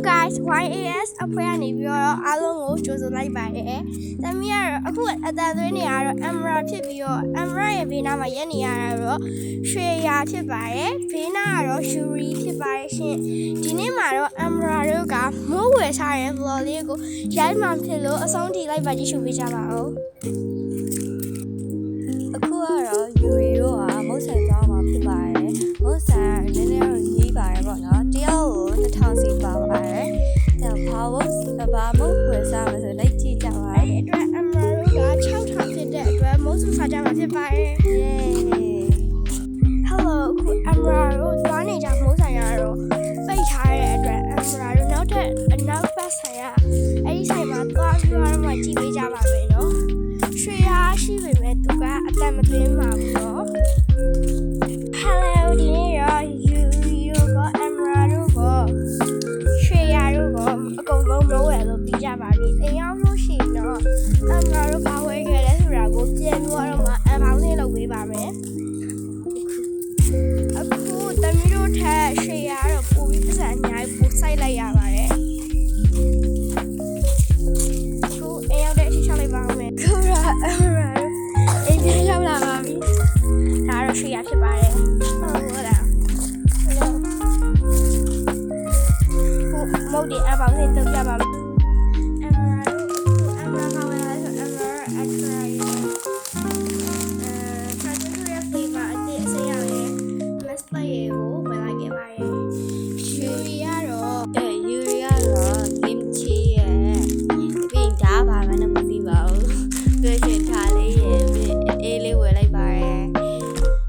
guys, YAS အဖွဲ့ကနေပြီးတော့အားလုံးကိုကြိုဆိုလိုက်ပါတယ်။သမီးကတော့အခုအတန်သွင်းနေရတော့ Amra ဖြစ်ပြီးတော့ Amra ရဲ့ဘေးနားမှာရက်နေရတာတော့ရွှေရာဖြစ်ပါတယ်။ဘေးနားကတော့ Yuri ဖြစ်ပါတယ်ရှင်။ဒီနေ့မှာတော့ Amra တို့ကမိုးဝယ်ထားတဲ့ vlog လေးကိုရိုက်မှဖြစ်လို့အဆုံးထိလိုက်ပါကြည့်ရှုပေးကြပါဦး။အခုကတော့ Yuri တို့ကမုတ်ဆန်သွားမှာဖြစ်ပါတယ်။မုတ်ဆန်နည်းနည်းတော့ကြီးပါတယ်ပေါ့နော်။တယောက်ကို2000စီပါပါတယ်။ဒါဘာမုတ်ဝယ်စားမယ်ဆိုလိုက်ကြည့်ကြပါဦး။ အတွက် Amra တို့က6000ဖြစ်တဲ့အတွက်မိုးဆူစားကြမှာဖြစ်ပါတယ်။ Yay Hello အခု Amra တို့သွားနေကြမိုးဆန်ရတော့ပိတ်ထားတဲ့အတွက် Amra တို့နောက်ပတ်ဆိုင်ရအဲ့ဒီဆိုင်မှာသွားပြီးတော့မှကြည့်ပေးကြပါမယ်နော်ရွှေရရှိပေမဲ့သူကအတန်မသွင်းပါဘူးနော် Hello ဒီနေ့ရော Yuri တို့က Amra တို့ကရွှေရတို့ကအကုန်လုံးမဝယ်လို့ပြီးကြပါပြီအိမ်ရောက်လို့ရှိရင်တော့ Amra တို့ဘာဝယ်ခဲ့လဲဆိုတာကိုပြန်ပြီးတော့မှအပေါင်းလေးလုပ်ပေးပါမယ်အခုတမီးတို့ထက်ရွှေရတော့ပိုပြီးပတ်စံအများကြီးပိုစိုက်လိုက်ရပါတယ်အခုအိမ်ရောက်တဲ့အချိန်ချလိုက်ပါဦးမယ်ခုတော့ Amra တို့အိမ်ပြန်ရောက်လာပါပြီဒါတော့ရွှေရဖြစ်ပါတယ်ဟုတ်လားမုတ်ဒီအပေါင်းလေးလုပ်ပြပါမယ်Yuri ကတော့ kimchi ရဲ့ပြီးဒါပါမှလည်းမသိပါဘူး။တွေ့ရှင်ထားလေးရဲ့အေးလေးဝယ်လိုက်ပါတယ်။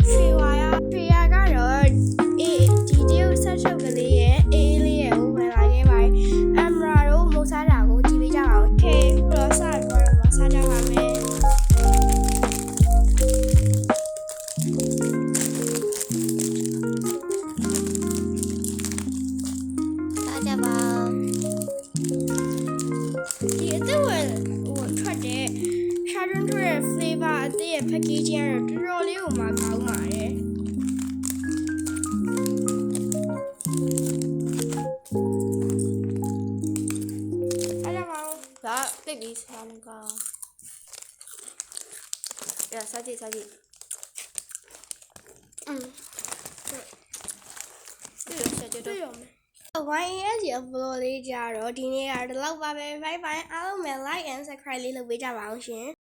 ရွှေရကတော့ဒီတရုတ်ဆက်ချုပ်ကလေးရဲ့အေးလေးရဲ့ကိုဝင်လာခဲ့ပါတယ်။ Amra တို့မိုးစားတာကိုကြည့်ပေးကြပါဦး။ Okay ဘလော့ဆာတော့မစားကြပါမယ်။စားကြပါဒီအသက်ဝင်ထွက်တဲ့ Sharon တို့ရဲ့ flavor အသစ်ရဲ့ packaging ကတော့တော်တော်လေးကိုမှကောင်းပါတယ်အဲ့ဒါပါဒါတိတ်ပြီးစားမကောင်းရစားကြည့်တွေ့ရမယ် YAS ရဲ့ vlog လေးကြတော့ဒီနေ့ကတော့ဒီလောက်ပါပဲ bye bye အားလုံးပဲ like and subscribe လေးလုပ်ပေးကြပါအောင်ရှင်